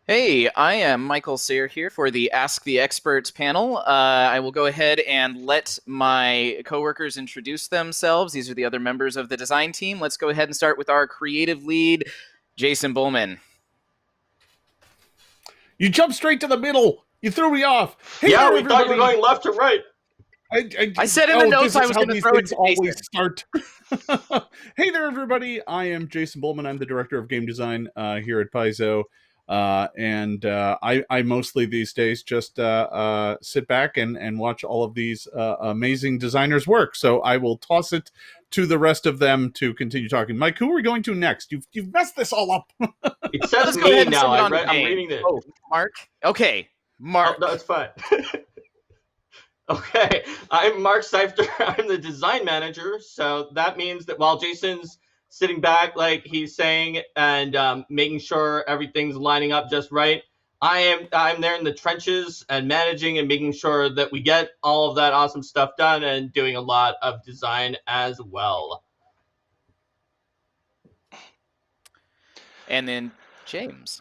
Hey, I am Michael Sayre here for the Ask the Experts panel. I will go ahead and let my coworkers introduce themselves. These are the other members of the design team. Let's go ahead and start with our creative lead, Jason Bulmahn. You jumped straight to the middle. You threw me off. Hey Yeah, there, we thought you everybody. were going left to right. I said in the notes this I is was how going to these throw it things to always Jason. start. Hey there, everybody. I am Jason Bulmahn. I'm the director of game design here at Paizo. I mostly these days just sit back and watch all of these amazing designers work. So I will toss it to the rest of them to continue talking. Mike, who are we going to next? You've messed this all up. It says Let's go ahead me and now. send it on to I'm James. reading it. Oh, Mark? Okay, Mark. Oh, no, it's fine. Okay, I'm Mark Seifter. I'm the design manager. So that means that while Jason's sitting back, like he's saying, and making sure everything's lining up just right, I'm there in the trenches and managing and making sure that we get all of that awesome stuff done and doing a lot of design as well. And then James.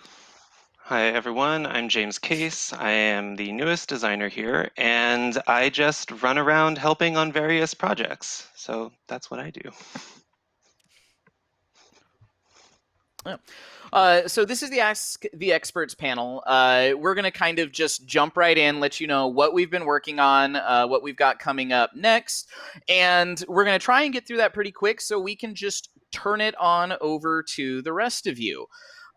Hi, everyone. I'm James Case. I am the newest designer here, and I just run around helping on various projects. So that's what I do. So this is the Ask the Experts panel. We're going to kind of just jump right in, let you know what we've been working on, what we've got coming up next, and we're going to try and get through that pretty quick so we can just turn it on over to the rest of you.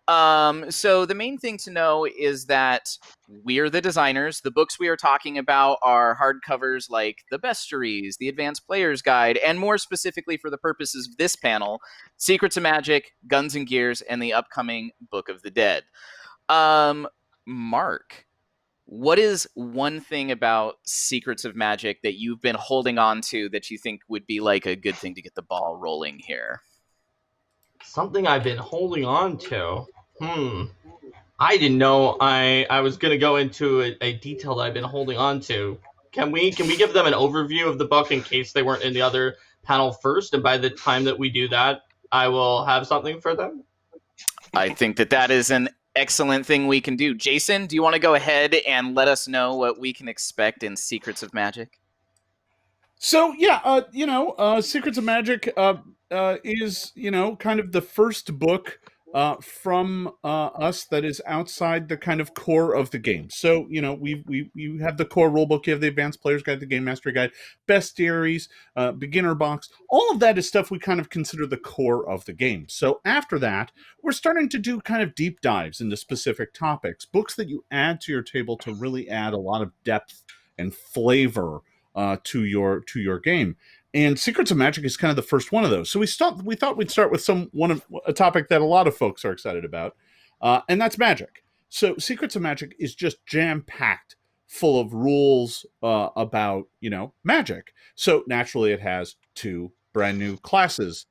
So the main thing to know is that we're the designers. The books we are talking about are hardcovers like the Bestiaries, the Advanced Player's Guide, and more specifically for the purposes of this panel, Secrets of Magic, Guns and Gears, and the upcoming Book of the Dead. Mark, what is one thing about Secrets of Magic that you've been holding on to that you think would be like a good thing to get the ball rolling here? Something I've been holding on to. I didn't know I was going to go into a detail that I've been holding on to. Can we give them an overview of the book in case they weren't in the other panel first? And by the time that we do that, I will have something for them. I think that is an excellent thing we can do. Jason, do you want to go ahead and let us know what we can expect in Secrets of Magic? So yeah, Secrets of Magic is kind of the first book from us that is outside the kind of core of the game. So you have the core rulebook, you have the Advanced Player's Guide, the Game Master Guide, Bestiaries, Beginner Box. All of that is stuff we kind of consider the core of the game. So after that, we're starting to do kind of deep dives into specific topics, books that you add to your table to really add a lot of depth and flavor to your game. And Secrets of Magic is kind of the first one of those. So we thought we'd start with a topic that a lot of folks are excited about, and that's magic. So Secrets of Magic is just jam packed full of rules about magic. So naturally, it has two brand new classes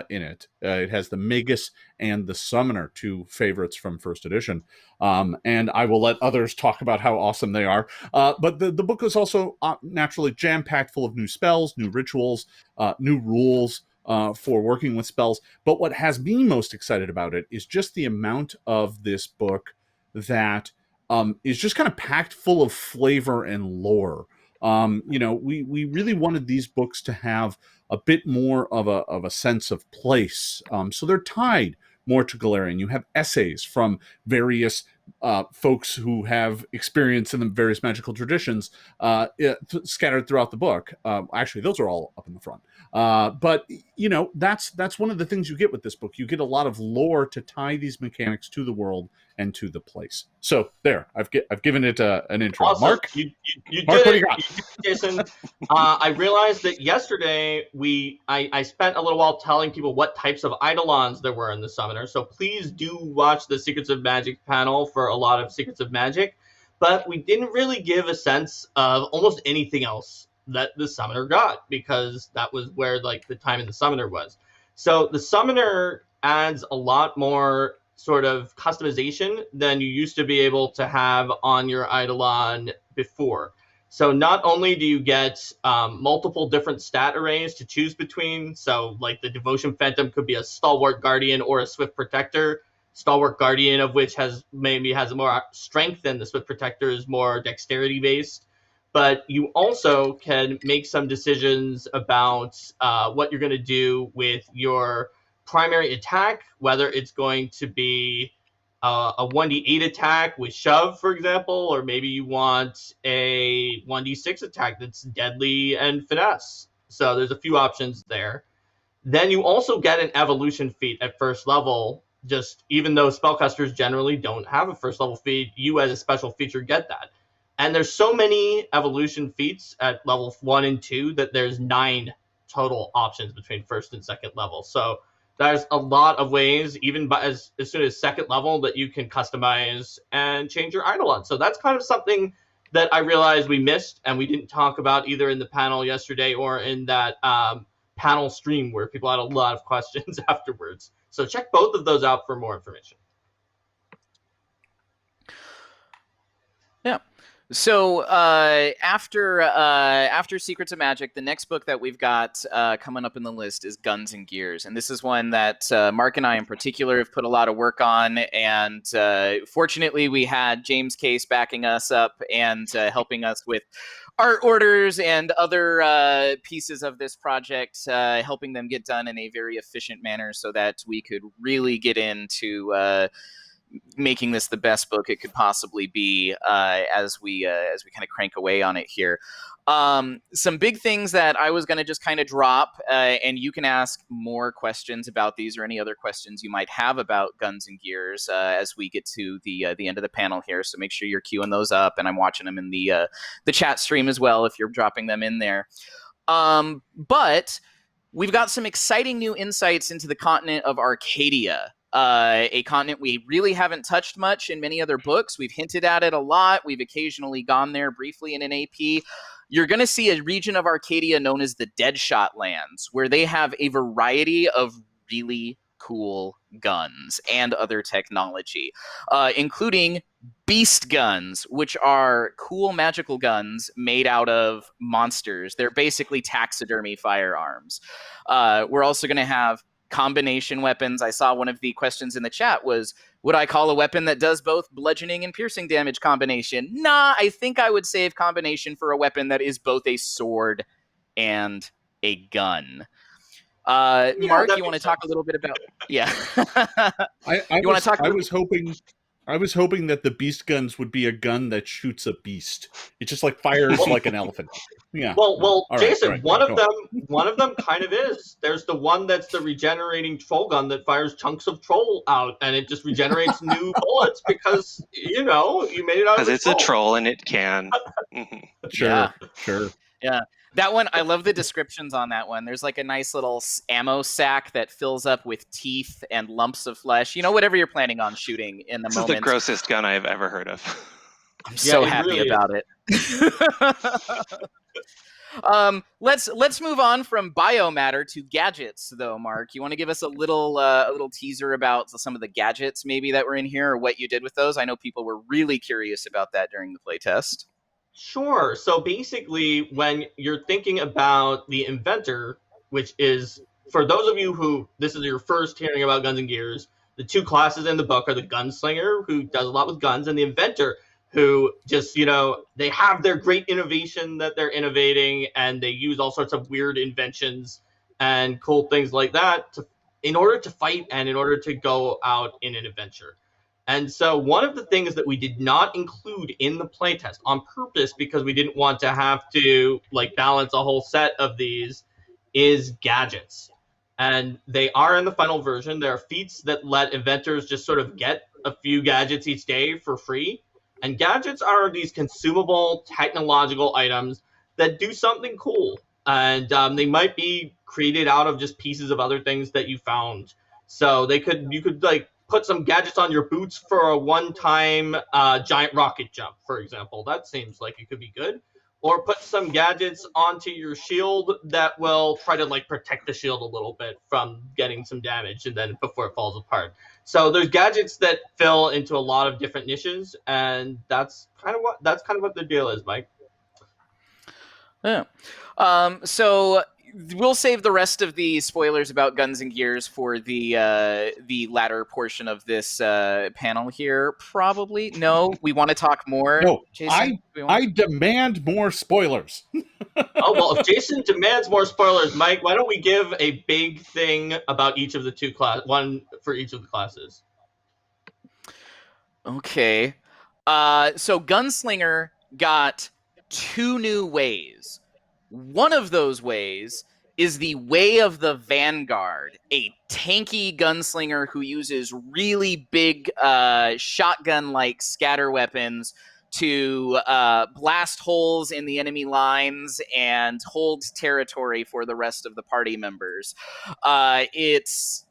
in it. It has the Magus and the Summoner, two favorites from first edition. And I will let others talk about how awesome they are. But the book is also naturally jam-packed full of new spells, new rituals, new rules for working with spells. But what has me most excited about it is just the amount of this book that is just kind of packed full of flavor and lore. We really wanted these books to have a bit more of a sense of place. So they're tied more to Galarian. You have essays from various folks who have experience in the various magical traditions scattered throughout the book. Actually, those are all up in the front. But that's one of the things you get with this book. You get a lot of lore to tie these mechanics to the world and to the place. So there, I've given it an intro. Awesome. Mark, you Mark, did what do it, you got? Jason. I realized that yesterday I spent a little while telling people what types of eidolons there were in the Summoner. So please do watch the Secrets of Magic panel for a lot of Secrets of Magic. But we didn't really give a sense of almost anything else that the Summoner got, because that was where like the time in the Summoner was. So the Summoner adds a lot more sort of customization than you used to be able to have on your Eidolon before. So not only do you get multiple different stat arrays to choose between, so like the Devotion Phantom could be a Stalwart Guardian or a Swift Protector, Stalwart Guardian of which has more strength, and the Swift Protector is more dexterity based. But you also can make some decisions about what you're going to do with your primary attack, whether it's going to be a 1d8 attack with shove, for example, or maybe you want a 1d6 attack that's deadly and finesse. So there's a few options there. Then you also get an evolution feat at first level. Just even though spellcasters generally don't have a first level feat, you as a special feature get that. And there's so many evolution feats at level 1 and 2 that there's 9 total options between first and second level. So there's a lot of ways, even by as soon as second level, that you can customize and change your Eidolon. So that's kind of something that I realized we missed and we didn't talk about either in the panel yesterday or in that panel stream where people had a lot of questions afterwards. So check both of those out for more information. Yeah. So after Secrets of Magic, the next book that we've got coming up in the list is Guns and Gears, and this is one that Mark and I in particular have put a lot of work on. And fortunately, we had James Case backing us up and helping us with art orders and other pieces of this project, helping them get done in a very efficient manner so that we could really get into making this the best book it could possibly be as we kind of crank away on it here. Some big things that I was going to just kind of drop, and you can ask more questions about these or any other questions you might have about Guns and Gears as we get to the end of the panel here. So make sure you're queuing those up, and I'm watching them in the chat stream as well if you're dropping them in there. But we've got some exciting new insights into the continent of Arcadia. A continent we really haven't touched much in many other books. We've hinted at it a lot. We've occasionally gone there briefly in an AP. You're going to see a region of Arcadia known as the Deadshot Lands, where they have a variety of really cool guns and other technology, including beast guns, which are cool magical guns made out of monsters. They're basically taxidermy firearms. We're also going to have combination weapons. I saw one of the questions in the chat was, would I call a weapon that does both bludgeoning and piercing damage combination? Nah, I think I would save combination for a weapon that is both a sword and a gun. Mark, you want to talk a little bit about? Yeah. I was hoping that the beast guns would be a gun that shoots a beast. It just like fires like an elephant. Yeah. Well, Jason, right, one of them kind of is. There's the one that's the regenerating troll gun that fires chunks of troll out, and it just regenerates new bullets because you made it out. Because it's a troll and it can. Sure. Yeah. That one, I love the descriptions on that one. There's like a nice little ammo sack that fills up with teeth and lumps of flesh. Whatever you're planning on shooting in the moment. This is the grossest gun I've ever heard of. I'm so happy about it. Let's move on from biomatter to gadgets, though. Mark, you want to give us a little teaser about some of the gadgets maybe that were in here, or what you did with those? I know people were really curious about that during the playtest. Sure. So basically, when you're thinking about the Inventor, which is, for those of you who this is your first hearing about Guns and Gears, the two classes in the book are the Gunslinger, who does a lot with guns, and the Inventor, who just, they have their great innovation that they're innovating, and they use all sorts of weird inventions and cool things like that in order to fight and in order to go out in an adventure. And so one of the things that we did not include in the playtest on purpose, because we didn't want to have to balance a whole set of these, is gadgets. And they are in the final version. There are feats that let inventors just sort of get a few gadgets each day for free. And gadgets are these consumable technological items that do something cool. And they might be created out of just pieces of other things that you found. So you could put some gadgets on your boots for a one-time giant rocket jump, for example. That seems like it could be good. Or put some gadgets onto your shield that will try to protect the shield a little bit from getting some damage and then before it falls apart. So there's gadgets that fill into a lot of different niches, and that's kind of what the deal is, Mike. Yeah. So we'll save the rest of the spoilers about Guns and Gears for the latter portion of this panel here. Probably no. We want to talk more. No, Jason, I demand more spoilers. Oh, well, if Jason demands more spoilers, Mike, why don't we give a big thing about each of the two one for each of the classes? Okay. So Gunslinger got 2 new ways. One of those ways is the Way of the Vanguard, a tanky gunslinger who uses really big shotgun-like scatter weapons to blast holes in the enemy lines and hold territory for the rest of the party members. It's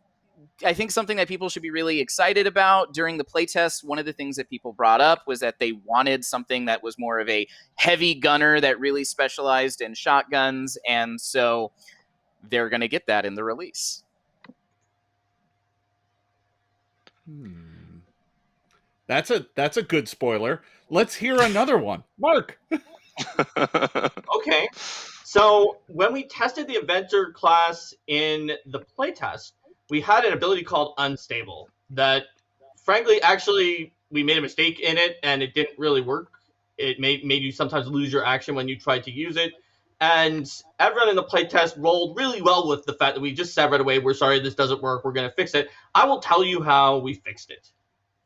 I think something that people should be really excited about. During the playtest, one of the things that people brought up was that they wanted something that was more of a heavy gunner that really specialized in shotguns, and so they're going to get that in the release. That's a good spoiler. Let's hear another one. Mark. Okay. So when we tested the Inventor class in the playtest, we had an ability called Unstable that, frankly, actually, we made a mistake in it, and it didn't really work. It made you sometimes lose your action when you tried to use it. And everyone in the playtest rolled really well with the fact that we just said right away, we're sorry, this doesn't work, we're going to fix it. I will tell you how we fixed it.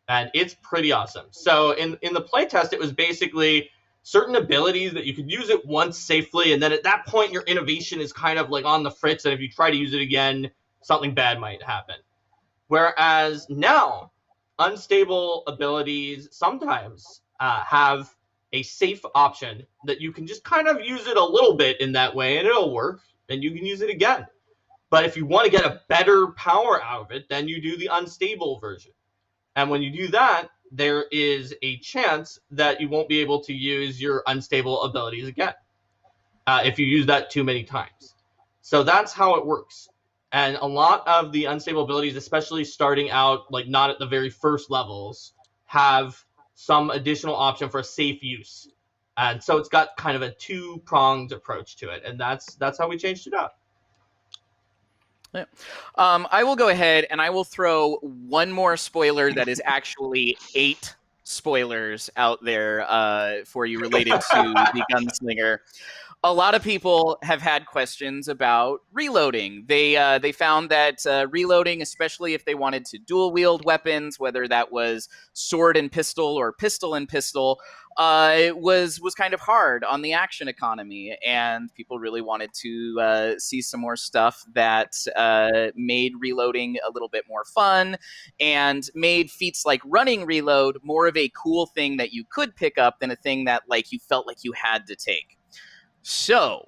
And it's pretty awesome. So in the playtest, it was basically certain abilities that you could use it once safely, and then at that point, your innovation is kind of like on the fritz, and if you try to use it again, something bad might happen. Whereas now, unstable abilities sometimes have a safe option that you can just kind of use it a little bit in that way, and it'll work, and you can use it again. But if you want to get a better power out of it, then you do the unstable version. And when you do that, there is a chance that you won't be able to use your unstable abilities again if you use that too many times. So that's how it works. And a lot of the unstable abilities, especially starting out, like not at the very first levels, have some additional option for safe use. And so it's got kind of a two-pronged approach to it. And that's how we changed it up. Yeah. I will go ahead and I will throw one more spoiler that is actually 8 spoilers out there for you related to the Gunslinger. A lot of people have had questions about reloading. They found that reloading, especially if they wanted to dual wield weapons, whether that was sword and pistol or pistol and pistol, was kind of hard on the action economy, and people really wanted to see some more stuff that made reloading a little bit more fun and made feats like running reload more of a cool thing that you could pick up than a thing that like you felt like you had to take. So,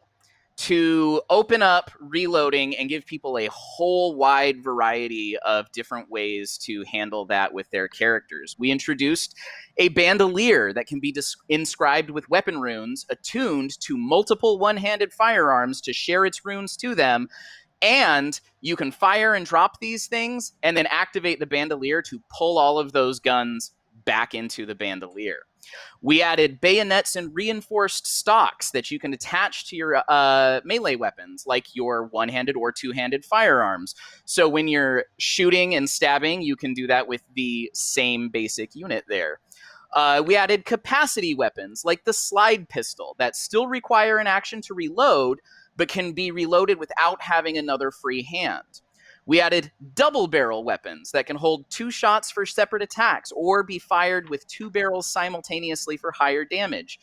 to open up reloading and give people a whole wide variety of different ways to handle that with their characters, we introduced a bandolier that can be inscribed with weapon runes attuned to multiple one-handed firearms to share its runes to them. And you can fire and drop these things and then activate the bandolier to pull all of those guns back into the bandolier. We added bayonets and reinforced stocks that you can attach to your melee weapons, like your one-handed or two-handed firearms. So when you're shooting and stabbing, you can do that with the same basic unit there. We added capacity weapons, like the slide pistol, that still require an action to reload, but can be reloaded without having another free hand. We added double barrel weapons that can hold 2 shots for separate attacks or be fired with 2 barrels simultaneously for higher damage.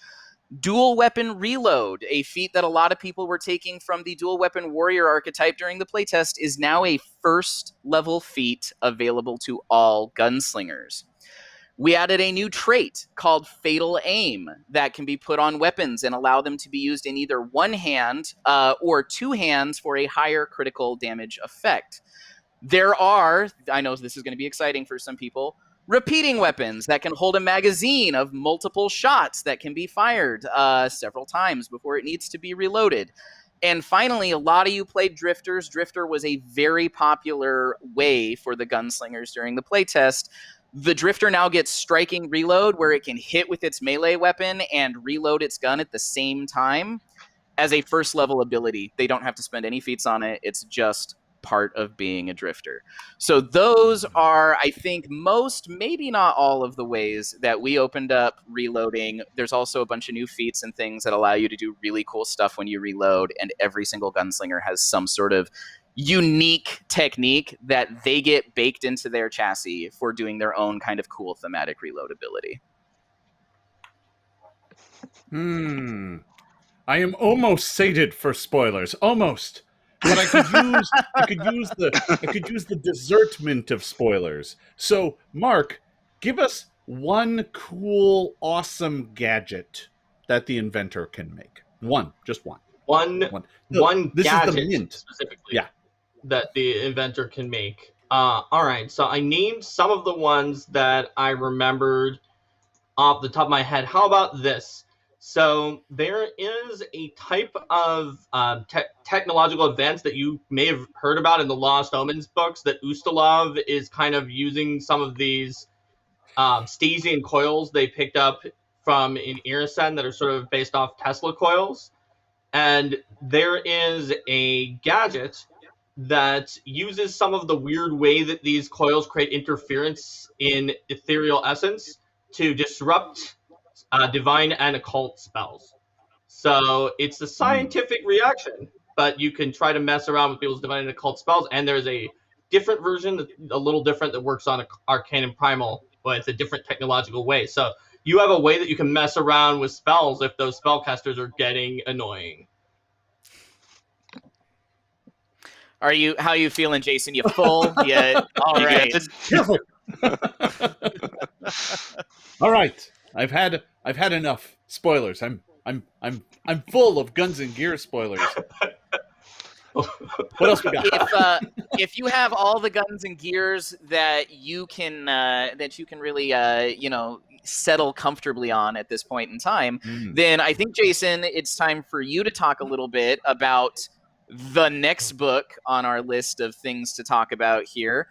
Dual weapon reload, a feat that a lot of people were taking from the dual weapon warrior archetype during the playtest, is now a first level feat available to all gunslingers. We added a new trait called Fatal Aim that can be put on weapons and allow them to be used in either one hand or 2 hands for a higher critical damage effect. There are, I know this is going to be exciting for some people, repeating weapons that can hold a magazine of multiple shots that can be fired several times before it needs to be reloaded. And finally, a lot of you played Drifters. Drifter was a very popular way for the gunslingers during the playtest. The Drifter now gets striking reload, where it can hit with its melee weapon and reload its gun at the same time. as a first level ability. They don't have to spend any feats on it. It's just part of being a drifter. So those are, I think, most, maybe not all of the ways that we opened up reloading. There's also a bunch of new feats and things that allow you to do really cool stuff when you reload, and every single gunslinger has some sort of unique technique that they get baked into their chassis for doing their own kind of cool thematic reload ability. I am almost sated for spoilers, almost. But I could use the dessertment of spoilers. So, Mark, give us one cool, awesome gadget that the inventor can make. One, just one. One This gadget is the mint. specifically. Yeah. That the inventor can make. All right, so I named some of the ones that I remembered off the top of my head. How about this? So there is a type of technological advance that you may have heard about in the Lost Omens books that Ustalov is kind of using some of these Stasian coils they picked up from in Irisen that are sort of based off Tesla coils. And there is a gadget that uses some of the weird way that these coils create interference in ethereal essence to disrupt divine and occult spells. So it's a scientific reaction, but you can try to mess around with people's divine and occult spells, and there's a different version, a little different, that works on Arcane and Primal, but it's a different technological way. So you have a way that you can mess around with spells if those spellcasters are getting annoying. How are you feeling, Jason? You full? Yeah. All right. All right. I've had enough spoilers. I'm full of guns and gear spoilers. What else we got? If you have all the guns and gears that you can really settle comfortably on at this point in time, then I think, Jason, it's time for you to talk a little bit about the next book on our list of things to talk about here,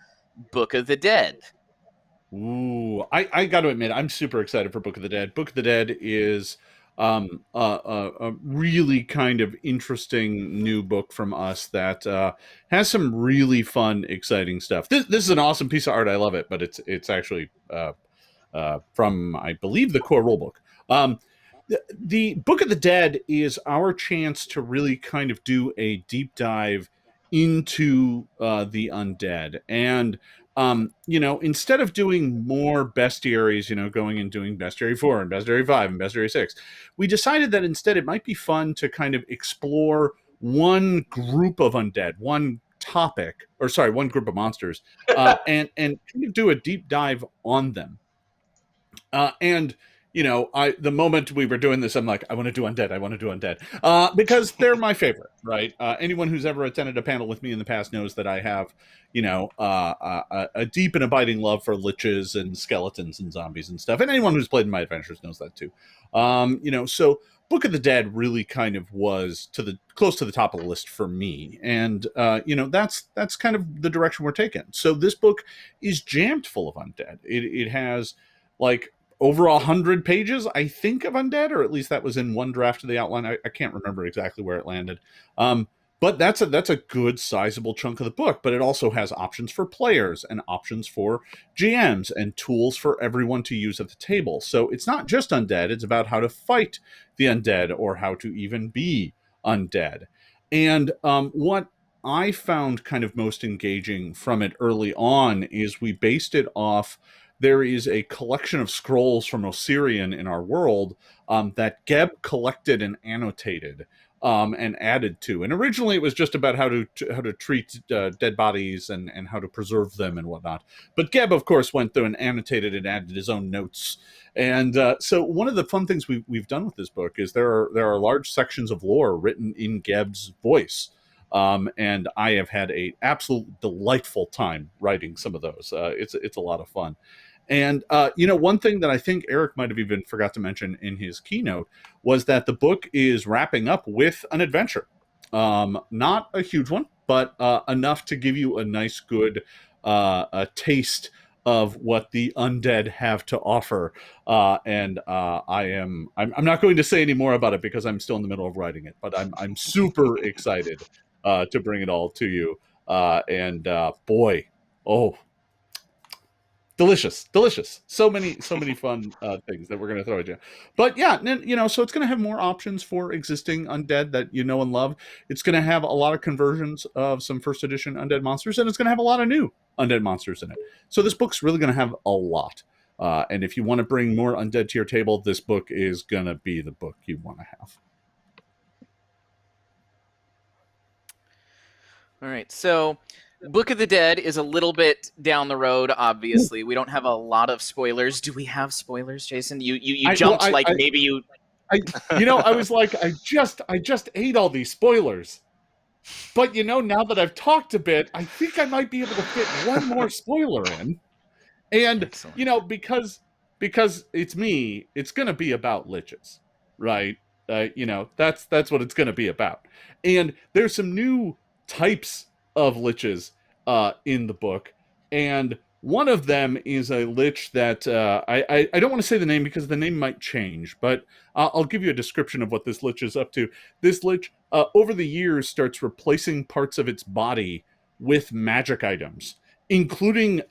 Book of the Dead. Ooh, I got to admit, I'm super excited for Book of the Dead. Book of the Dead is a really kind of interesting new book from us that has some really fun, exciting stuff. This is an awesome piece of art. I love it, but it's actually from, I believe, the core rulebook. The Book of the Dead is our chance to really kind of do a deep dive into the undead. And, instead of doing more bestiaries, going and doing Bestiary 4 and Bestiary 5 and Bestiary 6, we decided that instead it might be fun to kind of explore one group of undead, one group of monsters, and kind of do a deep dive on them. The moment we were doing this, I'm like, I want to do Undead, because they're my favorite, right? Anyone who's ever attended a panel with me in the past knows that I have, a deep and abiding love for liches and skeletons and zombies and stuff. And anyone who's played in my adventures knows that too. So Book of the Dead really kind of was close to the top of the list for me. And, that's kind of the direction we're taking. So this book is jammed full of undead. It has like over 100 pages, I think, of undead, or at least that was in one draft of the outline. I can't remember exactly where it landed. But that's a good sizable chunk of the book, but it also has options for players and options for GMs and tools for everyone to use at the table. So it's not just undead, it's about how to fight the undead or how to even be undead. And what I found kind of most engaging from it early on is we based it off, there is a collection of scrolls from Osirian in our world that Geb collected and annotated and added to. And originally it was just about how to treat dead bodies and how to preserve them and whatnot. But Geb, of course, went through and annotated and added his own notes. And so one of the fun things we've done with this book is there are large sections of lore written in Geb's voice. And I have had a absolute delightful time writing some of those. It's a lot of fun. And, one thing that I think Eric might have even forgot to mention in his keynote was that the book is wrapping up with an adventure. Not a huge one, but enough to give you a nice, good taste of what the undead have to offer. And I'm not going to say any more about it because I'm still in the middle of writing it, but I'm super excited to bring it all to you. Boy, oh, delicious. So many fun things that we're going to throw at you. But yeah, so it's going to have more options for existing undead that you know and love. It's going to have a lot of conversions of some first edition undead monsters, and it's going to have a lot of new undead monsters in it. So this book's really going to have a lot. And if you want to bring more undead to your table, this book is going to be the book you want to have. All right, so Book of the Dead is a little bit down the road, obviously. We don't have a lot of spoilers. Do we have spoilers, Jason? You jumped maybe you... I was like, I just ate all these spoilers. But, now that I've talked a bit, I think I might be able to fit one more spoiler in. And, Excellent. because it's me, it's going to be about liches, right? That's what it's going to be about. And there's some new types of liches in the book, and one of them is a lich that I don't want to say the name because the name might change, but I'll give you a description of what this lich is up to. This lich, over the years, starts replacing parts of its body with magic items, including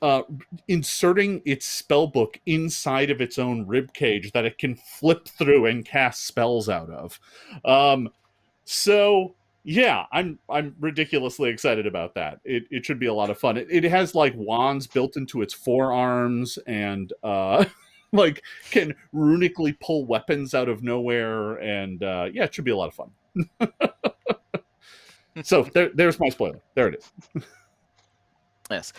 inserting its spell book inside of its own rib cage that it can flip through and cast spells out of. So yeah, I'm ridiculously excited about that. It should be a lot of fun. It has like wands built into its forearms and like can runically pull weapons out of nowhere, and yeah, it should be a lot of fun. So there's my spoiler. There it is. Yes.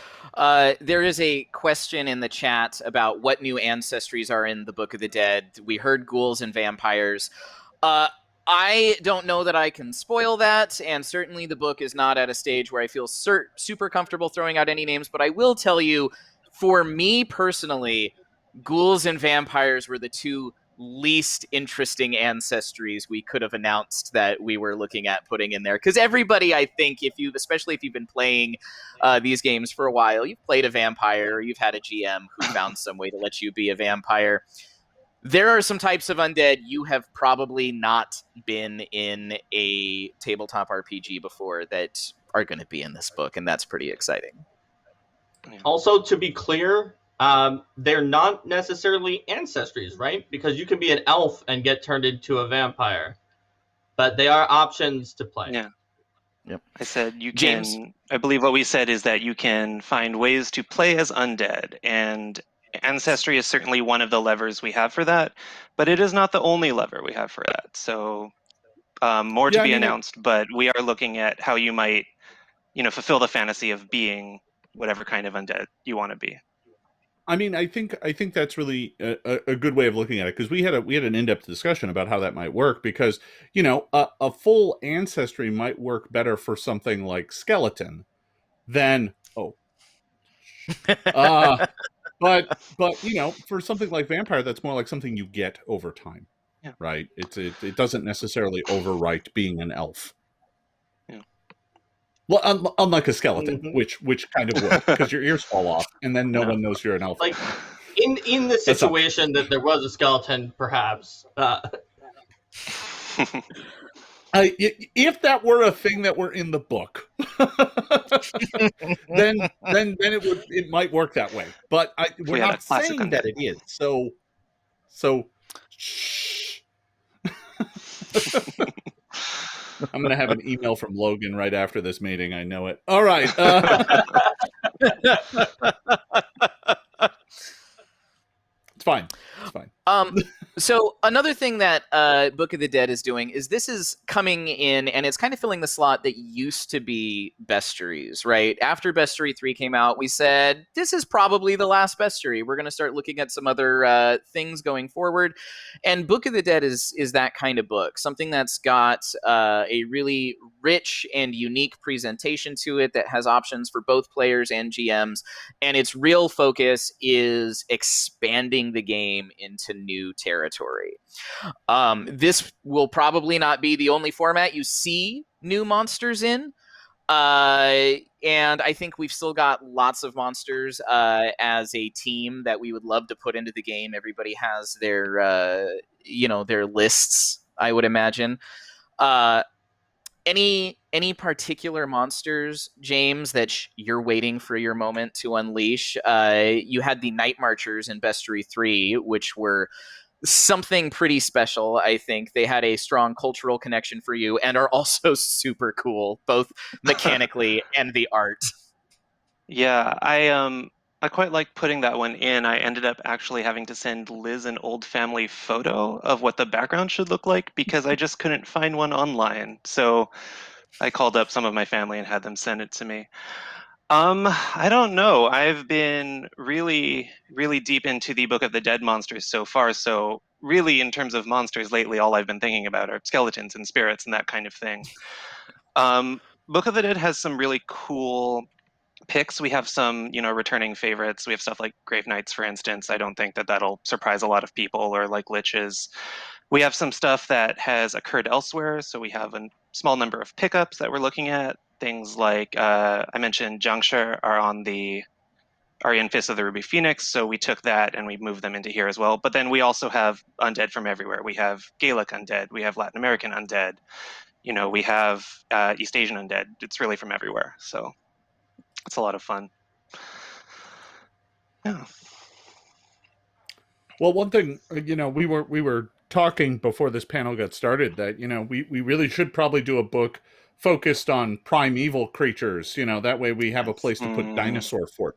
There is a question in the chat about what new ancestries are in the Book of the Dead. We heard ghouls and vampires. I don't know that I can spoil that, and certainly the book is not at a stage where I feel super comfortable throwing out any names, but I will tell you, for me personally, ghouls and vampires were the two least interesting ancestries we could have announced that we were looking at putting in there. Because everybody, I think, especially if you've been playing these games for a while, you've played a vampire, or you've had a GM who found some way to let you be a vampire. There are some types of undead you have probably not been in a tabletop RPG before that are going to be in this book, and that's pretty exciting. Also, to be clear, they're not necessarily ancestries, right? Because you can be an elf and get turned into a vampire, but they are options to play. Yeah. Yep. I said you James? can. I believe what we said is that you can find ways to play as undead, and ancestry is certainly one of the levers we have for that, but it is not the only lever we have for that. So more to be announced, but we are looking at how you might, fulfill the fantasy of being whatever kind of undead you want to be. I mean, I think that's really a good way of looking at it, because we had an in-depth discussion about how that might work, because a full ancestry might work better for something like skeleton than but for something like vampire, that's more like something you get over time. Yeah. Right? It doesn't necessarily overwrite being an elf. Yeah. Well, unlike a skeleton, which kind of would, because your ears fall off, and then no one knows you're an elf. Like in the situation that there was a skeleton, perhaps. If that were a thing that were in the book, then it might work that way. But we're not saying that it is. So shh. I'm going to have an email from Logan right after this meeting. I know it. All right. It's fine. So another thing that Book of the Dead is doing is this is coming in, and it's kind of filling the slot that used to be bestiaries, right? After Bestiary 3 came out, we said, this is probably the last bestiary. We're going to start looking at some other things going forward. And Book of the Dead is that kind of book, something that's got a really rich and unique presentation to it that has options for both players and GMs. And its real focus is expanding the game into new territory. This will probably not be the only format you see new monsters in. And I think we've still got lots of monsters as a team that we would love to put into the game. Everybody has their their lists, I would imagine. Any particular monsters, James, that you're waiting for your moment to unleash? You had the Night Marchers in Bestiary 3, which were something pretty special. I think they had a strong cultural connection for you and are also super cool, both mechanically and the art. Yeah, I quite like putting that one in. I ended up actually having to send Liz an old family photo of what the background should look like because I just couldn't find one online. So I called up some of my family and had them send it to me. I don't know. I've been really, really deep into the Book of the Dead monsters so far. So really, in terms of monsters lately, all I've been thinking about are skeletons and spirits and that kind of thing. Book of the Dead has some really cool picks. We have some, returning favorites. We have stuff like Grave Knights, for instance. I don't think that that'll surprise a lot of people, or like Liches. We have some stuff that has occurred elsewhere. So we have a small number of pickups that we're looking at. Things like I mentioned Juncture are in Fist of the Ruby Phoenix, so we took that and we moved them into here as well. But then we also have undead from everywhere. We have Gaelic undead, we have Latin American undead, we have East Asian undead. It's really from everywhere, so it's a lot of fun. Yeah. Well, one thing, we were talking before this panel got started that, we really should probably do a book focused on primeval creatures. That way we have a place to put Dinosaur Fort.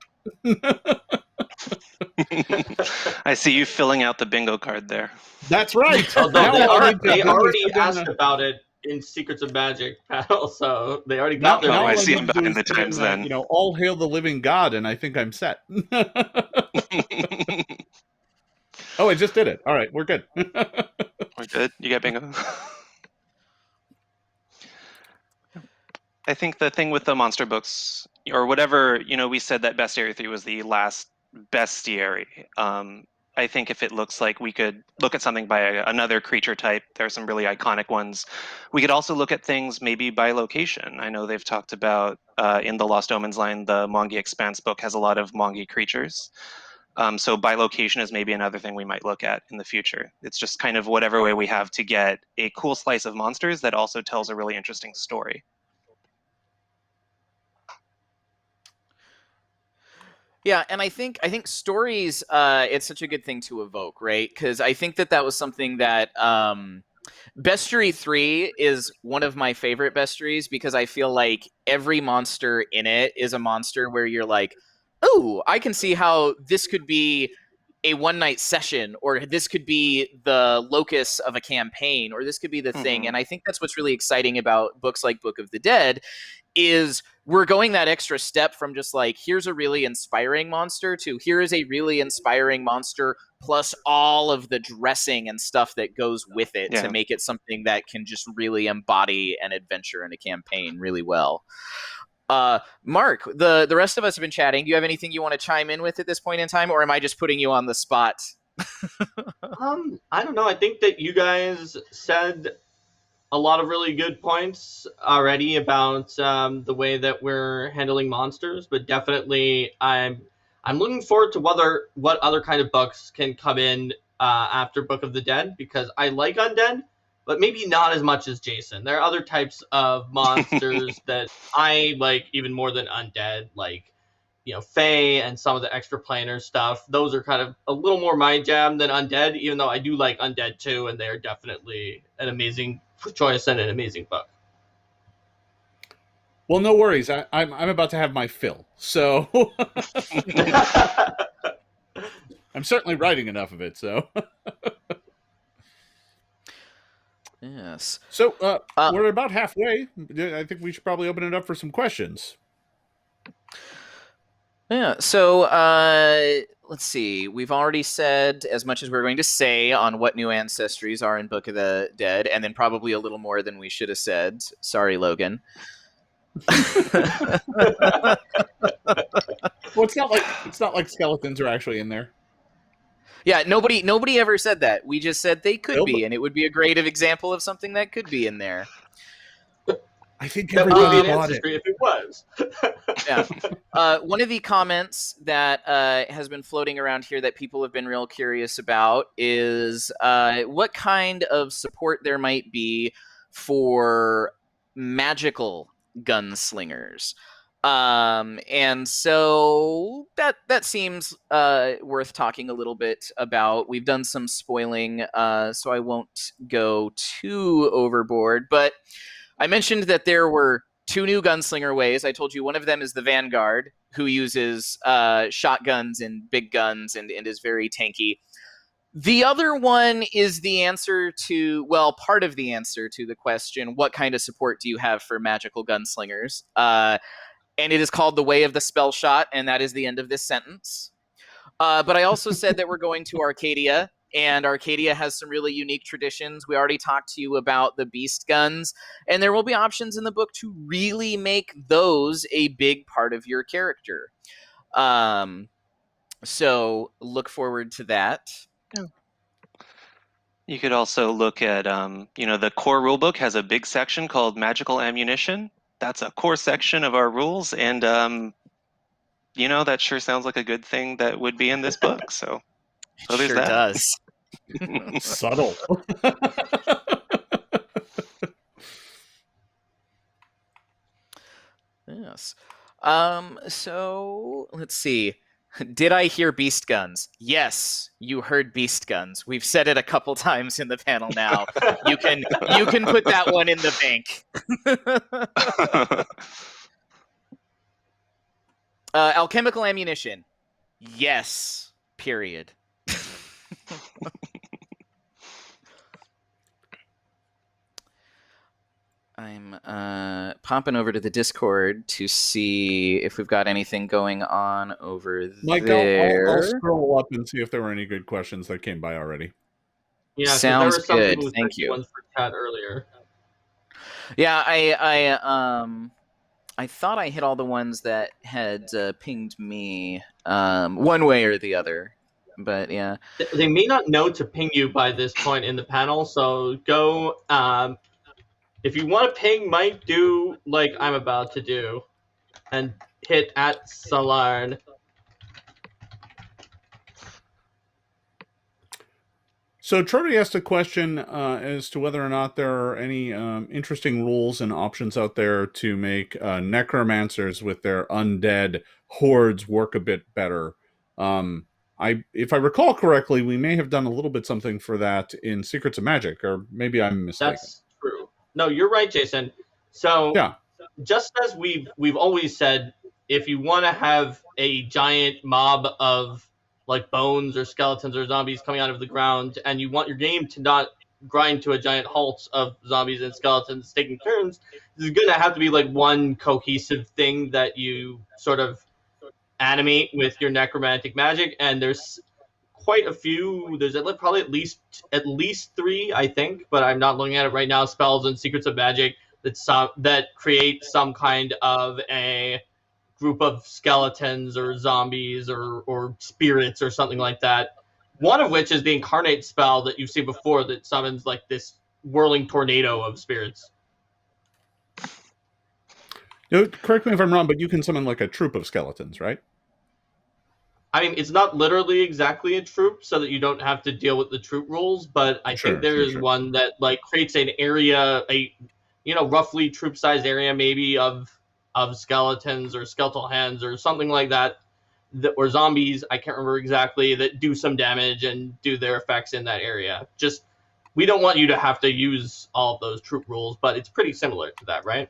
I see you filling out the bingo card there. That's right. Although they already asked about it in Secrets of Magic panel, so they already got their. Oh, I see them behind the times then. All hail the living God, and I think I'm set. Oh, I just did it. All right, we're good. We're good. You got bingo. I think the thing with the monster books, or whatever, we said that Bestiary 3 was the last bestiary. I think if it looks like we could look at something by another creature type, there are some really iconic ones. We could also look at things maybe by location. I know they've talked about in the Lost Omens line, the Mongi Expanse book has a lot of Mongi creatures. So by location is maybe another thing we might look at in the future. It's just kind of whatever way we have to get a cool slice of monsters that also tells a really interesting story. Yeah, and I think stories, it's such a good thing to evoke, right? Because I think that was something that Bestiary 3 is one of my favorite bestiaries because I feel like every monster in it is a monster where you're like, oh, I can see how this could be a one-night session, or this could be the locus of a campaign, or this could be the thing. And I think that's what's really exciting about books like Book of the Dead is we're going that extra step from just like, here's a really inspiring monster to here is a really inspiring monster plus all of the dressing and stuff that goes with it to make it something that can just really embody an adventure and a campaign really well. Mark, the rest of us have been chatting. Do you have anything you want to chime in with at this point in time, or am I just putting you on the spot? I don't know. I think that you guys said a lot of really good points already about the way that we're handling monsters, but definitely I'm looking forward to what other kind of books can come in after Book of the Dead, because I like undead, but maybe not as much as Jason. There are other types of monsters that I like even more than undead, like Fae and some of the extra planar stuff. Those are kind of a little more my jam than undead, even though I do like undead too, and they're definitely an amazing choice and an amazing book. Well, no worries. I'm about to have my fill, so I'm certainly writing enough of it. So yes. So we're about halfway. I think we should probably open it up for some questions. Yeah, so let's see. We've already said as much as we're going to say on what new ancestries are in Book of the Dead, and then probably a little more than we should have said. Sorry, Logan. Well, it's not like skeletons are actually in there. Yeah, nobody ever said that. We just said they could be, and it would be a great example of something that could be in there. I think That would be everybody an bought it. ancestry if it was. Yeah. One of the comments that has been floating around here that people have been real curious about is what kind of support there might be for magical gunslingers. And so that seems worth talking a little bit about. We've done some spoiling, so I won't go too overboard, but I mentioned that there were 2 new gunslinger ways. I told you one of them is the Vanguard, who uses shotguns and big guns and is very tanky. The other one is the answer to, well, part of the answer to the question, what kind of support do you have for magical gunslingers? And it is called the Way of the Spell Shot, and that is the end of this sentence. But I also said that we're going to Arcadia, and Arcadia has some really unique traditions. We already talked to you about the beast guns, and there will be options in the book to really make those a big part of your character. So look forward to that. You could also look at, the core rulebook has a big section called Magical Ammunition. That's a core section of our rules, and that sure sounds like a good thing that would be in this book. So there's Sure that. does. Subtle. Yes. So let's see. Did I hear beast guns? Yes, you heard beast guns. We've said it a couple times in the panel now. You can put that one in the bank. Alchemical ammunition. Yes. Period. I'm popping over to the Discord to see if we've got anything going on over Mike, there. I'll scroll up and see if there were any good questions that came by already. Yeah, because Sounds there were some good. people who Thank sent you. ones for chat earlier. Yeah, I thought I hit all the ones that had pinged me one way or the other, but yeah. They may not know to ping you by this point in the panel, so go. If you want to ping Mike, do like I'm about to do, and hit @Salarn. So Trody asked a question as to whether or not there are any interesting rules and options out there to make necromancers with their undead hordes work a bit better. If I recall correctly, we may have done a little bit something for that in Secrets of Magic, or maybe I'm mistaken. That's true. No, you're right, Jason. So Yeah. just as we've always said, if you want to have a giant mob of like bones or skeletons or zombies coming out of the ground, and you want your game to not grind to a giant halt of zombies and skeletons taking turns, there's going to have to be like one cohesive thing that you sort of animate with your necromantic magic, and there's quite a few. There's probably at least 3, I think, but I'm not looking at it right now. Spells and Secrets of Magic that create some kind of a group of skeletons or zombies or spirits or something like that. One of which is the Incarnate spell that you've seen before that summons like this whirling tornado of spirits. Correct me if I'm wrong, but you can summon like a troop of skeletons, right? I mean, it's not literally exactly a troop, so that you don't have to deal with the troop rules, but I think there is one that like creates an area, roughly troop-sized area maybe of skeletons or skeletal hands or something like that, or zombies, I can't remember exactly, that do some damage and do their effects in that area. Just, we don't want you to have to use all of those troop rules, but it's pretty similar to that, right?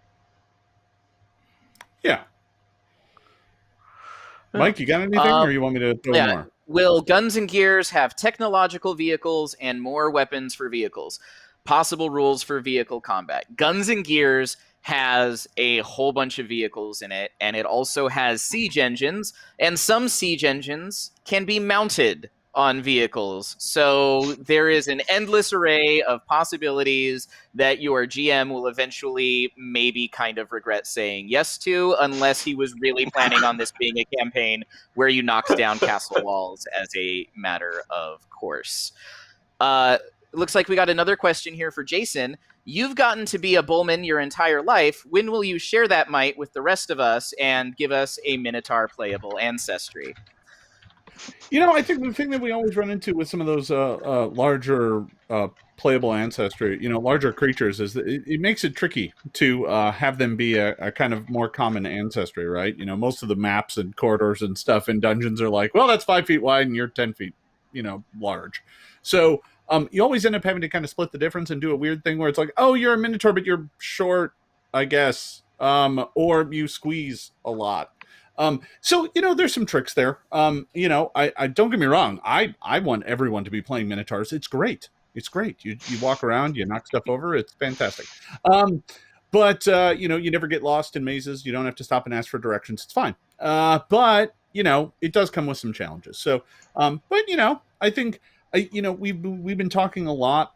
Yeah. Mike, you got anything, or you want me to throw more? Will Guns and Gears have technological vehicles and more weapons for vehicles? Possible rules for vehicle combat. Guns and Gears has a whole bunch of vehicles in it, and it also has siege engines, and some siege engines can be mounted on vehicles. So there is an endless array of possibilities that your GM will eventually maybe kind of regret saying yes to, unless he was really planning on this being a campaign where you knocked down castle walls as a matter of course. it looks like we got another question here for Jason. You've gotten to be a Bulmahn your entire life. When will you share that might with the rest of us and give us a Minotaur playable ancestry? I think the thing that we always run into with some of those larger playable ancestry, larger creatures, is that it makes it tricky to have them be a kind of more common ancestry, right? Most of the maps and corridors and stuff in dungeons are like, well, that's 5 feet wide and you're 10 feet, large. So you always end up having to kind of split the difference and do a weird thing where it's like, oh, you're a Minotaur, but you're short, I guess, or you squeeze a lot. So there's some tricks there. I don't get me wrong. I want everyone to be playing Minotaurs. It's great. It's great. You walk around, you knock stuff over. It's fantastic. But you never get lost in mazes. You don't have to stop and ask for directions. It's fine. But it does come with some challenges. So, I think we've been talking a lot,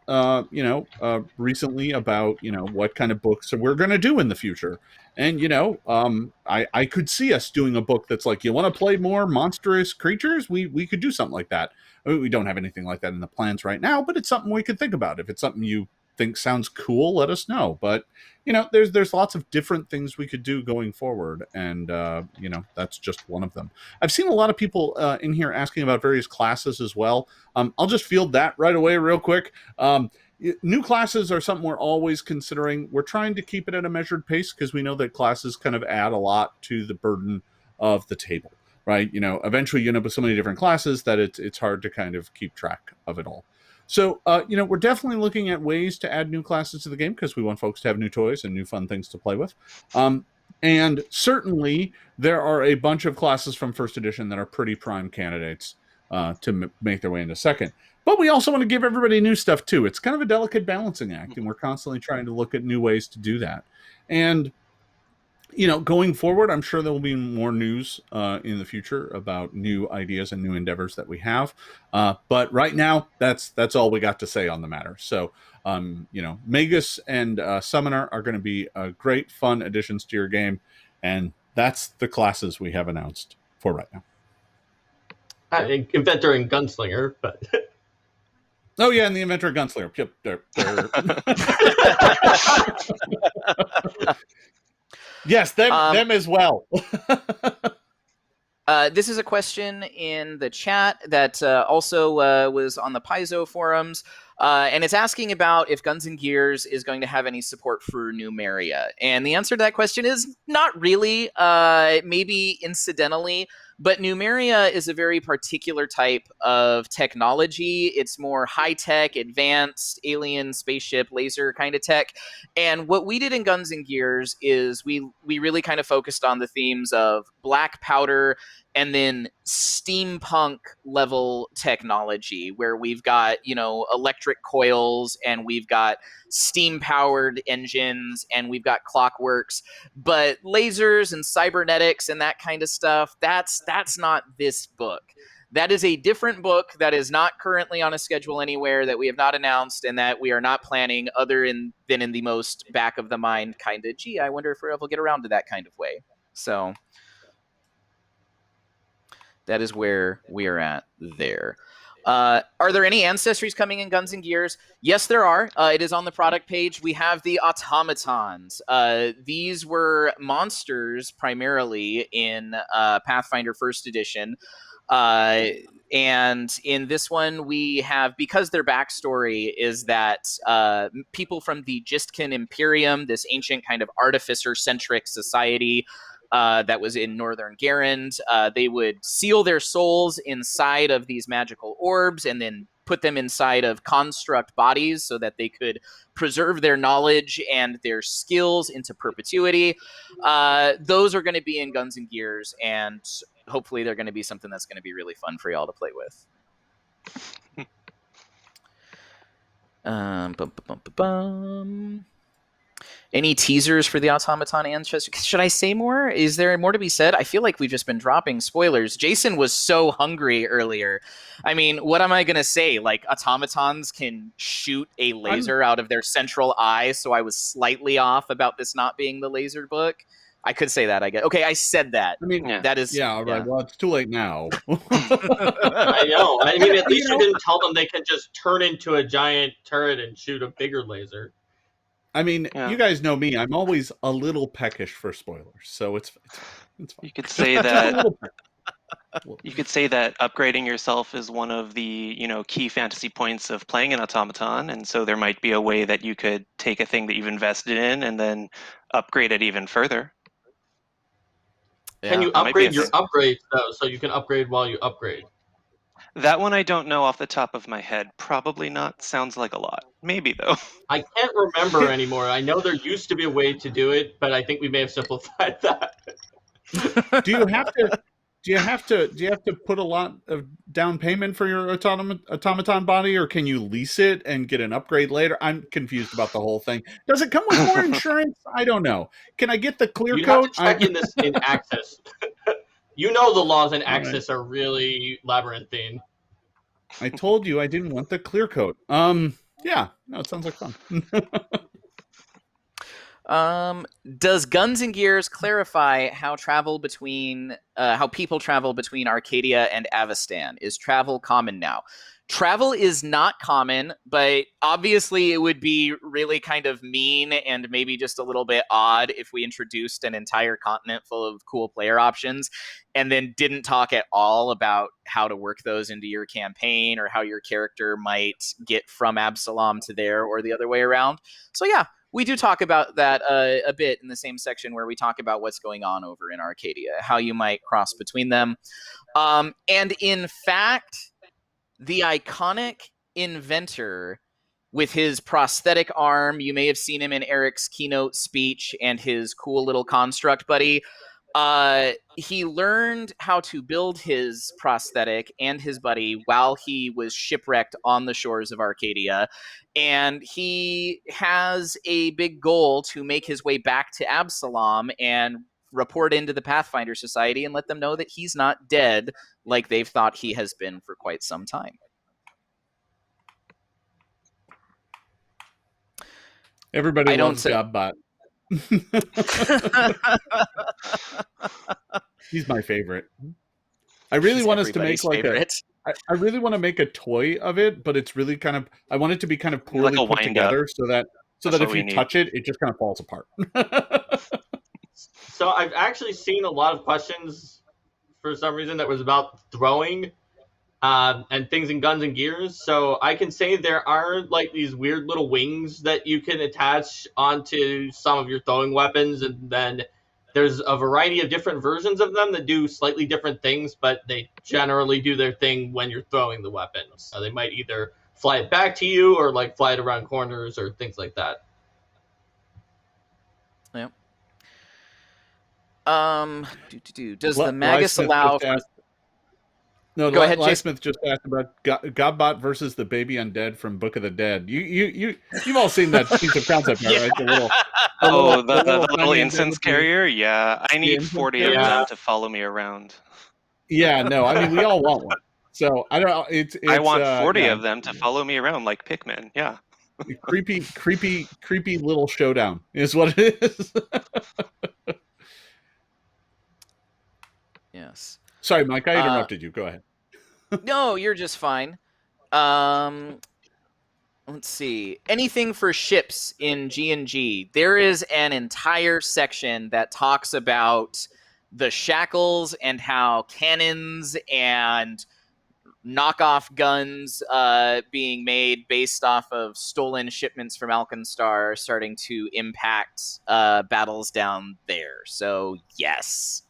recently about what kind of books we're going to do in the future. And I could see us doing a book that's like, you want to play more monstrous creatures? We could do something like that. I mean, we don't have anything like that in the plans right now, but it's something we could think about. If it's something you think sounds cool, let us know. But there's lots of different things we could do going forward, and that's just one of them. I've seen a lot of people in here asking about various classes as well. I'll just field that right away real quick. New classes are something we're always considering. We're trying to keep it at a measured pace because we know that classes kind of add a lot to the burden of the table, right? Eventually you end up with so many different classes that it's hard to kind of keep track of it all. So, we're definitely looking at ways to add new classes to the game because we want folks to have new toys and new fun things to play with. And certainly there are a bunch of classes from first edition that are pretty prime candidates to make their way into second. But we also want to give everybody new stuff too. It's kind of a delicate balancing act, and we're constantly trying to look at new ways to do that. And going forward, I'm sure there will be more news in the future about new ideas and new endeavors that we have. But right now, that's all we got to say on the matter. So, Magus and Summoner are going to be great, fun additions to your game, and that's the classes we have announced for right now. Inventor and Gunslinger, but oh yeah, and the Inventor and Gunslinger. Yep, they're... Yes, them as well. This is a question in the chat that also was on the Paizo forums, and it's asking about if Guns and Gears is going to have any support for Numeria. And the answer to that question is not really, maybe incidentally. But Numeria is a very particular type of technology. It's more high-tech, advanced, alien, spaceship, laser kind of tech. And what we did in Guns and Gears is we really kind of focused on the themes of black powder and then steampunk level technology, where we've got, electric coils and we've got steam-powered engines and we've got clockworks. But lasers and cybernetics and that kind of stuff, that's not this book. That is a different book that is not currently on a schedule anywhere, that we have not announced, and that we are not planning than in the most back of the mind kind of, gee, I wonder if we'll ever get around to that kind of way. So that is where we are at there. Are there any ancestries coming in Guns and Gears? Yes, there are. It is on the product page. We have the automatons. These were monsters primarily in Pathfinder First Edition. And in this one, we have, because their backstory is that people from the Gistkin Imperium, this ancient kind of artificer-centric society, that was in Northern Garand. They would seal their souls inside of these magical orbs and then put them inside of construct bodies so that they could preserve their knowledge and their skills into perpetuity. Those are going to be in Guns and Gears, and hopefully they're going to be something that's going to be really fun for y'all to play with. Any teasers for the automaton ancestry? Should I say more? Is there more to be said? I feel like we've just been dropping spoilers. Jason was so hungry earlier. I mean, what am I going to say? Like, automatons can shoot a laser out of their central eye, so I was slightly off about this not being the laser book. I could say that, I guess. Okay, I said that. I mean, Yeah. That is... yeah, all right. Well, it's too late now. I know. I mean, at least you didn't tell them they can just turn into a giant turret and shoot a bigger laser. I mean, Yeah. you guys know me. I'm always a little peckish for spoilers, so it's fine. You could say Just a that little peck. you could say that upgrading yourself is one of the, key fantasy points of playing an automaton, and so there might be a way that you could take a thing that you've invested in and then upgrade it even further. Can you that might be a upgrade your thing. upgrades, though, so you can upgrade while you upgrade? That one I don't know off the top of my head. Probably not. Sounds like a lot. Maybe though. I can't remember anymore. I know there used to be a way to do it, but I think we may have simplified that. Do you have to put a lot of down payment for your automaton body, or can you lease it and get an upgrade later? I'm confused about the whole thing. Does it come with more insurance? I don't know. Can I get the clear You'd coat? have to check in Access. You know the laws in All right. Access are really labyrinthine. I told you I didn't want the clear coat. Yeah, no, it sounds like fun. Does Guns and Gears clarify how people travel between Arcadia and Avestan? Is travel common now? Travel is not common, but obviously it would be really kind of mean and maybe just a little bit odd if we introduced an entire continent full of cool player options and then didn't talk at all about how to work those into your campaign or how your character might get from Absalom to there or the other way around. So yeah, we do talk about that a bit in the same section where we talk about what's going on over in Arcadia, how you might cross between them. And in fact, the iconic Inventor with his prosthetic arm, you may have seen him in Eric's keynote speech, and his cool little construct buddy. He learned how to build his prosthetic and his buddy while he was shipwrecked on the shores of Arcadia. And he has a big goal to make his way back to Absalom and report into the Pathfinder Society and let them know that he's not dead like they've thought he has been for quite some time. Everybody loves Gobbot. He's my favorite. I really want us to make like I really want to make a toy of it, but it's really kind of, I want it to be kind of poorly put together so that if you touch it, it just kind of falls apart. So I've actually seen a lot of questions for some reason that was about throwing and things in Guns and Gears. So I can say there are like these weird little wings that you can attach onto some of your throwing weapons, and then there's a variety of different versions of them that do slightly different things, but they generally do their thing when you're throwing the weapon. So they might either fly it back to you or like fly it around corners or things like that. Yep. Does the Magus allow? No, go ahead. Smith just asked about Gobbot versus the baby undead from Book of the Dead. You've all seen that piece of concept, right? The little incense carrier. Yeah, I need 40 of them to follow me around. Yeah, no, I mean we all want one. So I don't know. I want 40 of them to follow me around like Pikmin. Yeah. creepy little showdown is what it is. Yes. Sorry, Mike, I interrupted you. Go ahead. No, you're just fine. Let's see. Anything for ships in G&G. There is an entire section that talks about the shackles and how cannons and knockoff guns being made based off of stolen shipments from Alkenstar are starting to impact battles down there. So, yes.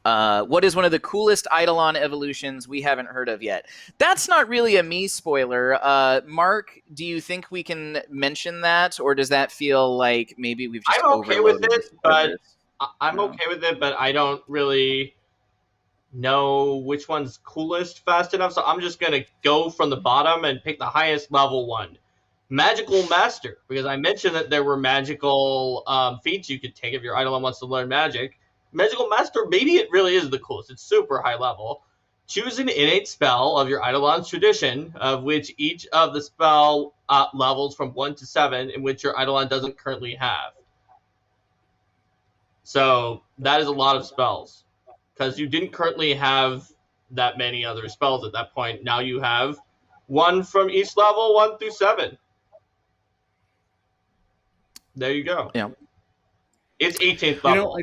What is one of the coolest Eidolon evolutions we haven't heard of yet? That's not really a me spoiler. Mark, do you think we can mention that, or does that feel like maybe we've just I'm okay with it, but I'm No. okay with it, but I don't really know which one's coolest fast enough, so I'm just gonna go from the bottom and pick the highest level one. Magical Master, because I mentioned that there were magical feats you could take if your Eidolon wants to learn magic. Magical Master, maybe it really is the coolest. It's super high level. Choose an innate spell of your Eidolon's tradition, of which each of the spell levels from 1 to 7, in which your Eidolon doesn't currently have. So that is a lot of spells, because you didn't currently have that many other spells at that point. Now you have one from each level, 1 through 7. There you go. Yeah. It's 18th You know, level.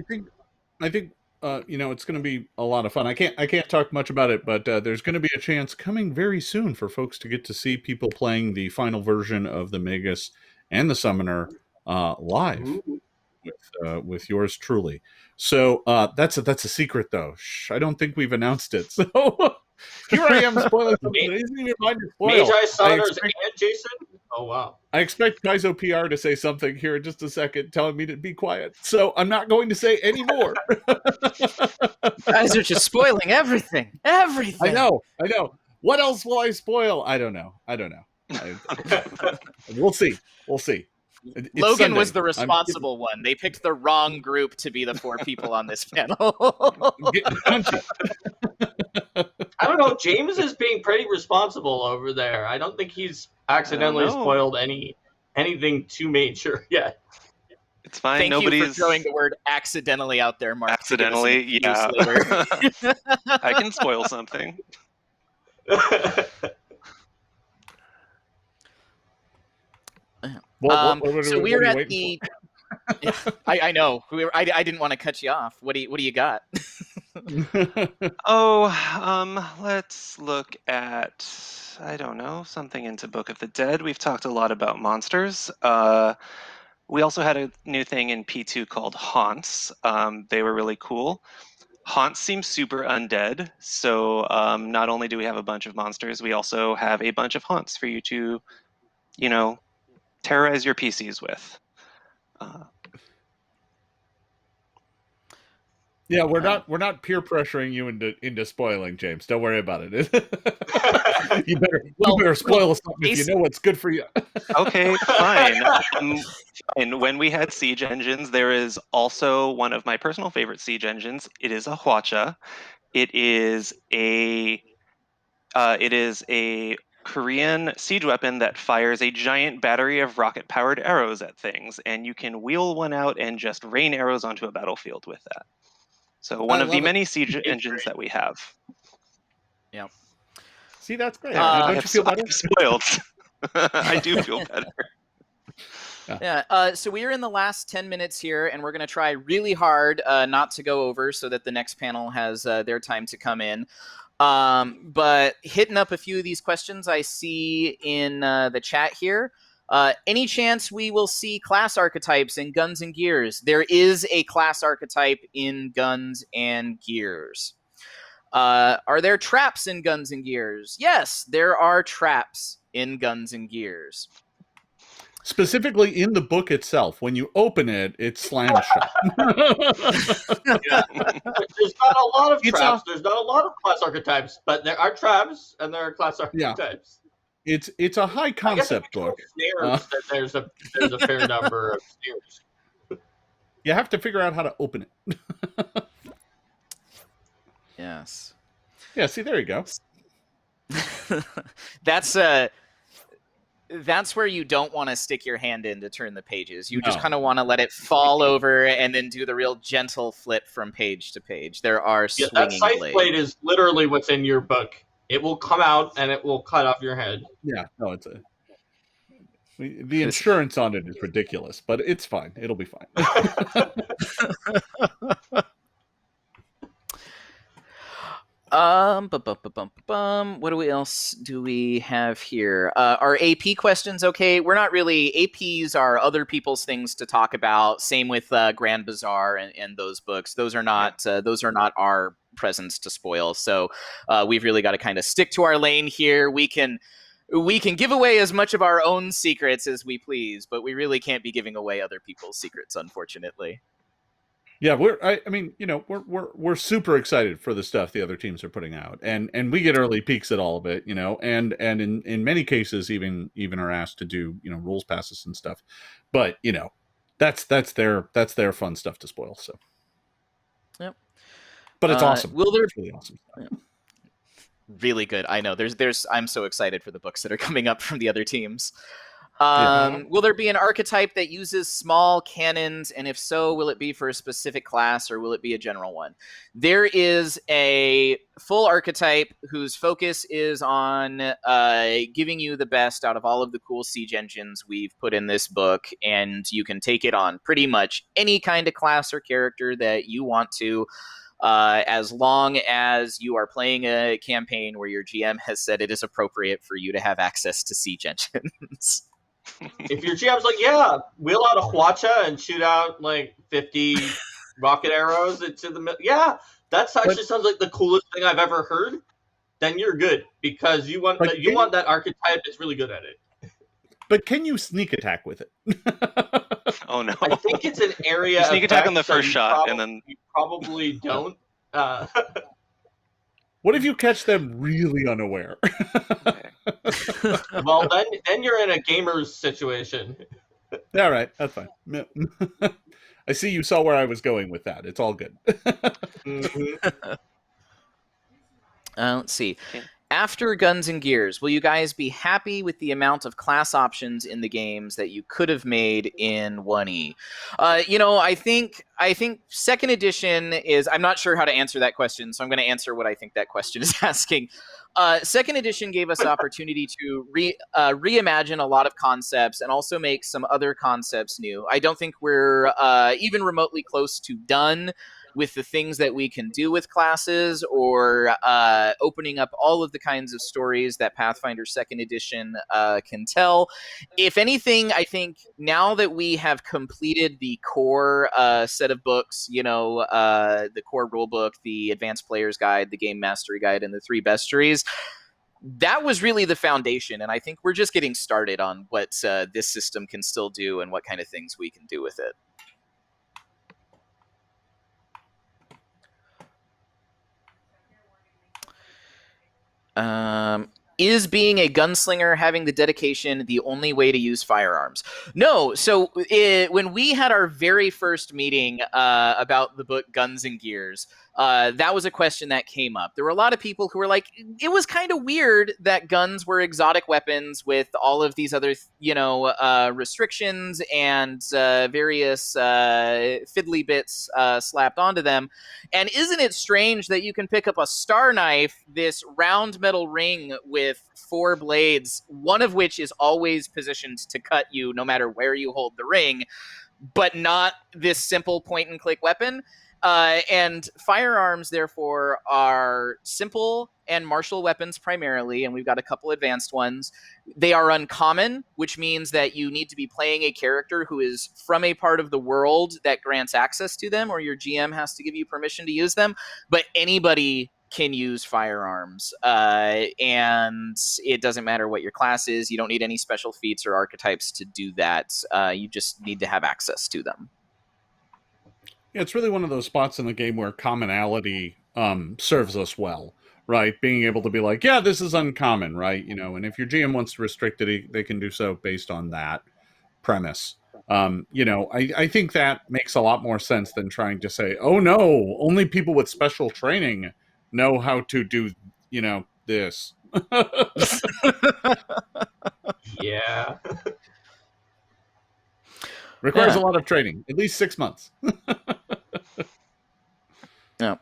I think it's going to be a lot of fun. I can't talk much about it, but there's going to be a chance coming very soon for folks to get to see people playing the final version of the Magus and the Summoner live with yours truly. So that's a secret, though. Shh, I don't think we've announced it. So here I am spoiling something that isn't even mine to spoil. Magi, Summoners, and Jason? Oh, wow. I expect Paizo PR to say something here in just a second, telling me to be quiet. So I'm not going to say any more. Guys are just spoiling everything. Everything. I know. What else will I spoil? I don't know. We'll see. It's Logan Sunday. was the responsible one. They picked the wrong group to be the 4 people on this panel. I'm getting punchy. I don't know. James is being pretty responsible over there. I don't think he's accidentally spoiled anything too major yet. It's fine. Thank Nobody's you for throwing the word accidentally out there, Mark. accidentally. Yeah, I can spoil something. So we're at the. I know. I didn't want to cut you off. What do you got? Let's look at, I don't know, something into Book of the Dead. We've talked a lot about monsters. We also had a new thing in P2 called Haunts. They were really cool. Haunts seems super undead, so not only do we have a bunch of monsters, we also have a bunch of haunts for you to, terrorize your PCs with. Yeah, we're not peer pressuring you into spoiling, James. Don't worry about it. you better spoil something if you know what's good for you. Okay, fine. And when we had siege engines, there is also one of my personal favorite siege engines. It is a Hwacha. It is a Korean siege weapon that fires a giant battery of rocket-powered arrows at things, and you can wheel one out and just rain arrows onto a battlefield with that. So one of the many siege engines that we have. Yeah. See, that's great. Don't you feel better? I'm spoiled. I do feel better. Yeah. So we are in the last 10 minutes here, and we're going to try really hard not to go over so that the next panel has their time to come in. But hitting up a few of these questions I see in the chat here. Any chance we will see class archetypes in Guns and Gears? There is a class archetype in Guns and Gears. Are there traps in Guns and Gears? Yes, there are traps in Guns and Gears. Specifically in the book itself, when you open it, it slams shut. Yeah. There's not a lot of traps. There's not a lot of class archetypes, but there are traps and there are class archetypes. It's a high concept book. Snares, there's a fair number of snares. You have to figure out how to open it. Yes. Yeah. See, there you go. That's where you don't want to stick your hand in to turn the pages. You just kind of want to let it fall over and then do the real gentle flip from page to page. There are swinging that scythe blades. blade is literally what's in your book. It will come out and it will cut off your head. Yeah, no, the insurance on it is ridiculous, but it's fine. It'll be fine. What else do we have here? Are AP questions okay? We're not really. APs are other people's things to talk about. Same with Grand Bazaar and those books. Those are not our presents to spoil. So we've really got to kind of stick to our lane here. We can give away as much of our own secrets as we please, but we really can't be giving away other people's secrets, unfortunately. Yeah, we're super excited for the stuff the other teams are putting out, and we get early peeks at all of it, and in many cases even are asked to do rules passes and stuff, but that's their fun stuff to spoil. So, yep. But it's awesome. It's really awesome. Yeah. Really good. I know. I'm so excited for the books that are coming up from the other teams. Will there be an archetype that uses small cannons? And if so, will it be for a specific class or will it be a general one? There is a full archetype whose focus is on giving you the best out of all of the cool siege engines we've put in this book. And you can take it on pretty much any kind of class or character that you want to. As long as you are playing a campaign where your GM has said it is appropriate for you to have access to siege engines. If your GM's like, yeah, wheel out a Hwacha and shoot out like 50 rocket arrows into the middle, yeah, that actually sounds like the coolest thing I've ever heard. Then you're good because you want that archetype that's really good at it. But can you sneak attack with it? Oh no! I think it's an area. You sneak attack on the effect, so first you shot, and then you probably don't. What if you catch them really unaware? Well, then you're in a gamer's situation. All right, that's fine. I see you saw where I was going with that. It's all good. Mm-hmm. Let's see. After Guns and Gears, will you guys be happy with the amount of class options in the games that you could have made in 1E? I think second edition is... I'm not sure how to answer that question, so I'm going to answer what I think that question is asking. Second edition gave us opportunity to reimagine a lot of concepts and also make some other concepts new. I don't think we're even remotely close to done with the things that we can do with classes or opening up all of the kinds of stories that Pathfinder 2nd Edition can tell. If anything, I think now that we have completed the core set of books, the core rulebook, the Advanced Player's Guide, the Game Mastery Guide, and the 3 Bestiaries, that was really the foundation, and I think we're just getting started on what this system can still do and what kind of things we can do with it. Is being a gunslinger, having the dedication, the only way to use firearms? No. So when we had our very first meeting about the book Guns and Gears, that was a question that came up. There were a lot of people who were like, it was kind of weird that guns were exotic weapons with all of these other, restrictions and various fiddly bits slapped onto them. And isn't it strange that you can pick up a star knife, this round metal ring with 4 blades, one of which is always positioned to cut you no matter where you hold the ring, but not this simple point-and-click weapon? And firearms, therefore, are simple and martial weapons primarily, and we've got a couple advanced ones. They are uncommon, which means that you need to be playing a character who is from a part of the world that grants access to them, or your GM has to give you permission to use them. But anybody can use firearms, and it doesn't matter what your class is. You don't need any special feats or archetypes to do that. You just need to have access to them. Yeah, it's really one of those spots in the game where commonality serves us well, right? Being able to be like, yeah, this is uncommon, right? And if your GM wants to restrict it, they can do so based on that premise. I think that makes a lot more sense than trying to say, oh no, only people with special training know how to do, this. Yeah. Requires a lot of training, at least 6 months. No.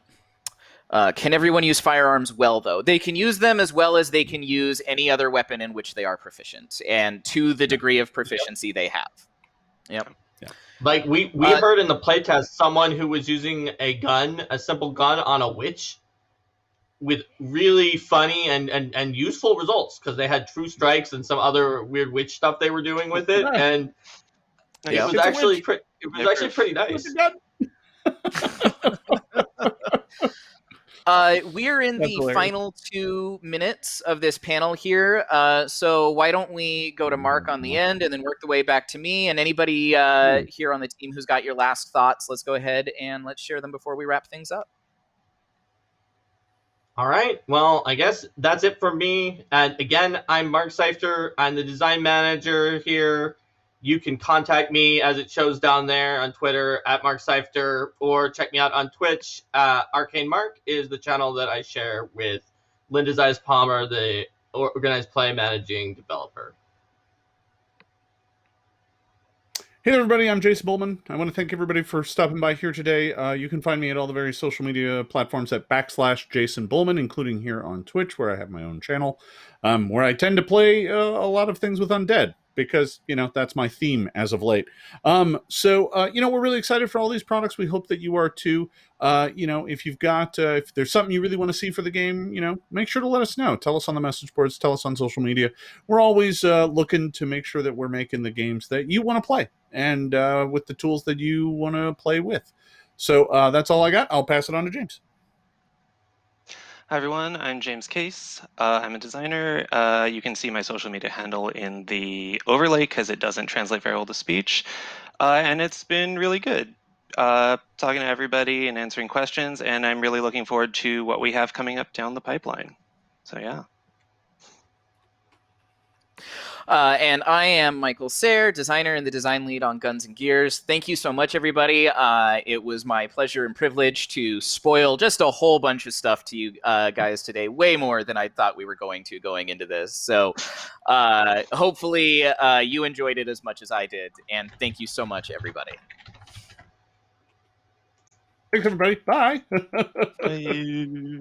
Can everyone use firearms well, though? They can use them as well as they can use any other weapon in which they are proficient, and to the degree of proficiency they have. Yep. Yeah. Like, we heard in the playtest someone who was using a simple gun on a witch with really funny and useful results, because they had true strikes and some other weird witch stuff they were doing with it, and it was actually pretty nice. We're in the final 2 minutes of this panel here, so why don't we go to Mark on the end and then work the way back to me, and anybody here on the team who's got your last thoughts, let's go ahead and let's share them before we wrap things up. All right, well, I guess that's it for me. And again, I'm Mark Seifter. I'm the design manager here. You can contact me, as it shows down there, on Twitter at Mark Seifter, or check me out on Twitch. Arcane Mark is the channel that I share with Linda Zeiss Palmer, the organized play managing developer. Hey there, everybody, I'm Jason Bulmahn. I want to thank everybody for stopping by here today. You can find me at all the various social media platforms at /Jason Bulmahn, including here on Twitch, where I have my own channel, where I tend to play a lot of things with Undead, because, that's my theme as of late. We're really excited for all these products. We hope that you are too. If you've got, if there's something you really want to see for the game, make sure to let us know. Tell us on the message boards, tell us on social media. We're always looking to make sure that we're making the games that you want to play, and with the tools that you want to play with. So that's all I got. I'll pass it on to James. Hi everyone, I'm James Case. I'm a designer. You can see my social media handle in the overlay because it doesn't translate very well to speech. And it's been really good talking to everybody and answering questions, and I'm really looking forward to what we have coming up down the pipeline. So yeah. And I am Michael Sayre, designer and the design lead on Guns and Gears. Thank you so much, everybody. It was my pleasure and privilege to spoil just a whole bunch of stuff to you guys today, way more than I thought we were going into this. So hopefully you enjoyed it as much as I did. And thank you so much, everybody. Thanks, everybody. Bye. Bye.